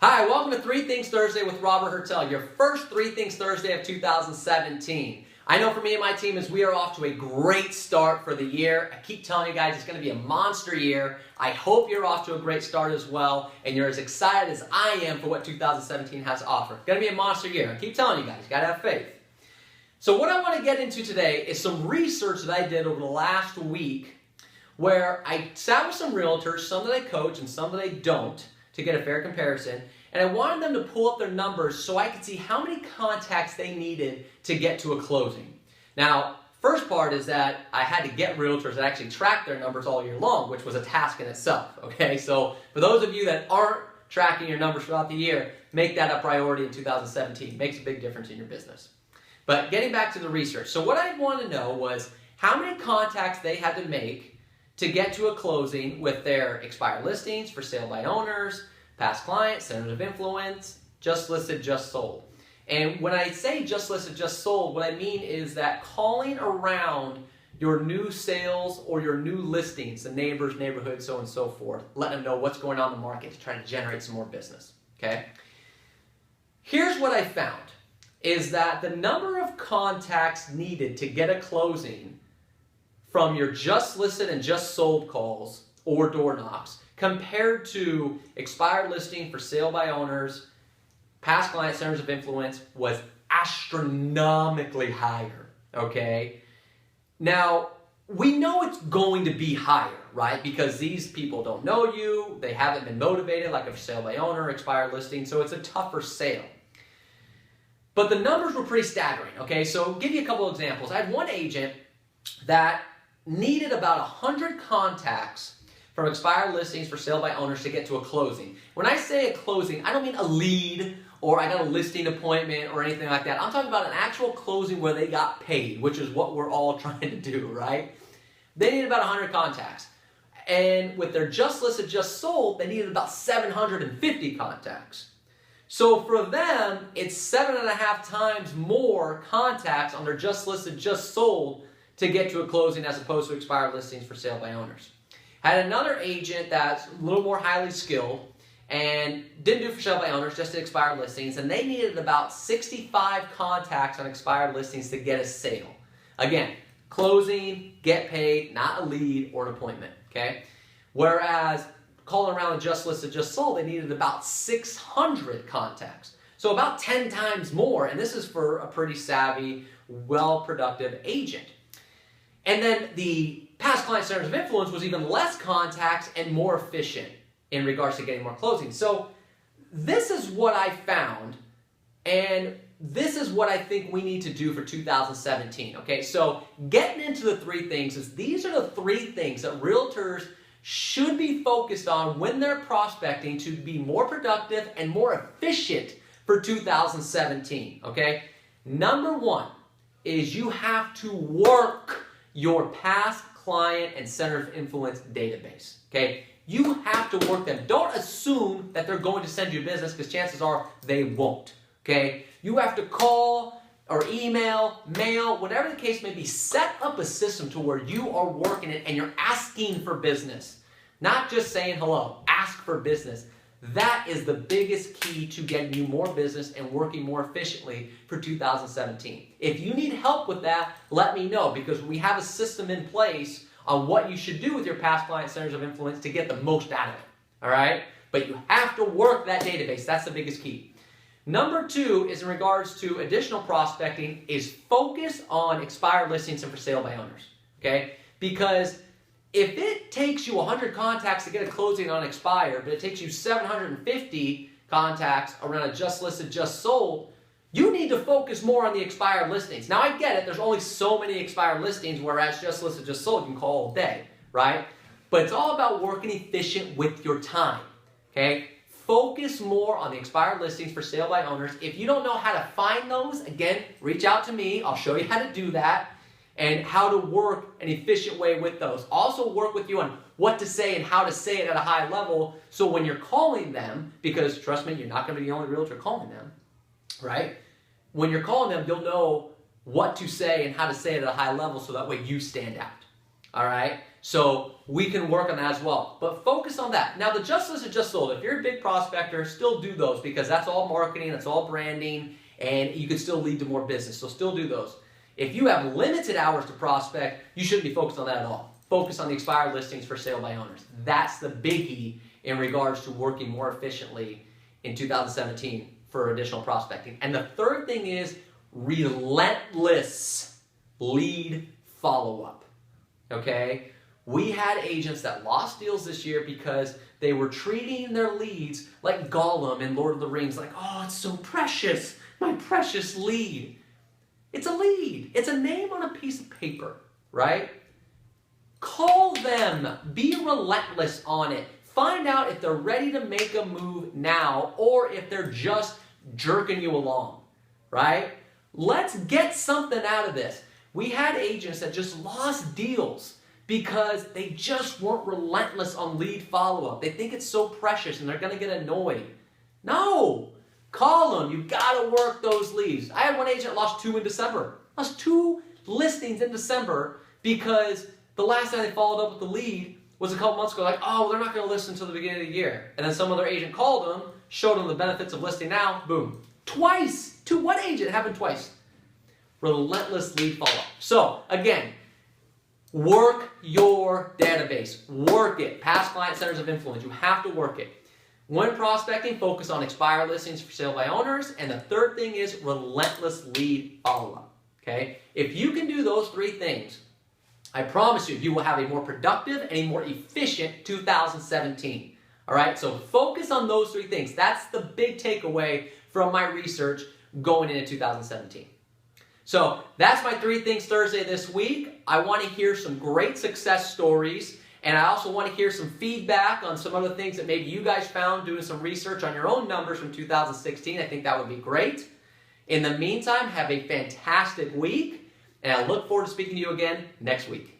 Hi, welcome to Three Things Thursday with Robert Hertel, your first Three Things Thursday of 2017. I know for me and my team is we are off to a great start for the year. I keep telling you guys it's going to be a monster year. I hope you're off to a great start as well, and you're as excited as I am for what 2017 has to offer. It's going to be a monster year. I keep telling you guys, you got to have faith. So what I want to get into today is some research that I did over the last week where I sat with some realtors, some that I coach and some that I don't, to get a fair comparison, and I wanted them to pull up their numbers so I could see how many contacts they needed to get to a closing. Now, first part is that I had to get realtors that actually track their numbers all year long, which was a task in itself, okay? So for those of you that aren't tracking your numbers throughout the year, make that a priority in 2017. It makes a big difference in your business. But getting back to the research, so what I wanted to know was how many contacts they had to make to get to a closing with their expired listings, for sale by owners, past clients, centers of influence, just listed, just sold. And when I say just listed, just sold, what I mean is that calling around your new sales or your new listings, the neighbors, neighborhoods, so on and so forth, letting them know what's going on in the market to try to generate some more business, okay? Here's what I found, is that the number of contacts needed to get a closing from your just listed and just sold calls or door knocks compared to expired listing, for sale by owners, past client, centers of influence was astronomically higher, okay? Now, we know it's going to be higher, right? Because these people don't know you, they haven't been motivated like a for sale by owner, expired listing, so it's a tougher sale. But the numbers were pretty staggering, okay? So I'll give you a couple examples. I had one agent that needed about 100 contacts from expired listings for sale by owners to get to a closing. When I say a closing, I don't mean a lead or I got a listing appointment or anything like that. I'm talking about an actual closing where they got paid, which is what we're all trying to do, right? They needed about 100 contacts. And with their just listed, just sold, they needed about 750 contacts. So for them, it's 7.5 times more contacts on their just listed, just sold to get to a closing as opposed to expired listings for sale by owners. Had another agent that's a little more highly skilled and didn't do for sale by owners, just did expired listings, and they needed about 65 contacts on expired listings to get a sale. Again, closing, get paid, not a lead or an appointment, okay? Whereas calling around just listed, just sold, they needed about 600 contacts. So about 10 times more, and this is for a pretty savvy, well-productive agent. And then the past client centers of influence was even less contacts and more efficient in regards to getting more closings. So this is what I found, and this is what I think we need to do for 2017, okay? So getting into the three things is these are the three things that realtors should be focused on when they're prospecting to be more productive and more efficient for 2017, okay? Number one is you have to work your past client and center of influence database, okay? You have to work them. Don't assume that they're going to send you business because chances are they won't, okay? You have to call or email, mail, whatever the case may be. Set up a system to where you are working it and you're asking for business. Not just saying hello, ask for business. That is the biggest key to getting you more business and working more efficiently for 2017. If you need help with that, let me know because we have a system in place on what you should do with your past client centers of influence to get the most out of it, all right? But you have to work that database. That's the biggest key. Number two is in regards to additional prospecting is focus on expired listings and for sale by owners, okay? Because if it takes you 100 contacts to get a closing on expired, but it takes you 750 contacts around a just listed, just sold, you need to focus more on the expired listings. Now, I get it. There's only so many expired listings, whereas just listed, just sold, you can call all day, right? But it's all about working efficient with your time, okay? Focus more on the expired listings for sale by owners. If you don't know how to find those, again, reach out to me. I'll show you how to do that and how to work an efficient way with those. Also work with you on what to say and how to say it at a high level so when you're calling them, because trust me, you're not going to be the only realtor calling them, right? When you're calling them, you'll know what to say and how to say it at a high level so that way you stand out, all right? So we can work on that as well. But focus on that. Now, the just list is just sold. If you're a big prospector, still do those because that's all marketing, that's all branding, and you can still lead to more business. So still do those. If you have limited hours to prospect, you shouldn't be focused on that at all. Focus on the expired listings for sale by owners. That's the biggie in regards to working more efficiently in 2017 for additional prospecting. And the third thing is relentless lead follow-up. Okay? We had agents that lost deals this year because they were treating their leads like Gollum in Lord of the Rings, like, oh, it's so precious, my precious lead. It's a lead. It's a name on a piece of paper, right? Call them. Be relentless on it. Find out if they're ready to make a move now or if they're just jerking you along, right? Let's get something out of this. We had agents that just lost deals because they just weren't relentless on lead follow-up. They think it's so precious and they're going to get annoyed. No! Call them. You've got to work those leads. I had one agent lost 2 in December. Lost 2 listings in December because the last time they followed up with the lead was a couple months ago, like, oh, well, they're not going to listen until the beginning of the year. And then some other agent called them, showed them the benefits of listing now, boom. Twice! To what agent? It happened twice. Relentless lead follow-up. So, again, work your database. Work it. Past client centers of influence. You have to work it. When prospecting, focus on expired listings for sale by owners. And the third thing is relentless lead follow-up. Okay? If you can do those 3 things, I promise you, you will have a more productive and a more efficient 2017. All right? So focus on those 3 things. That's the big takeaway from my research going into 2017. So that's my 3 Things Thursday this week. I want to hear some great success stories, and I also want to hear some feedback on some other things that maybe you guys found doing some research on your own numbers from 2016. I think that would be great. In the meantime, have a fantastic week, and I look forward to speaking to you again next week.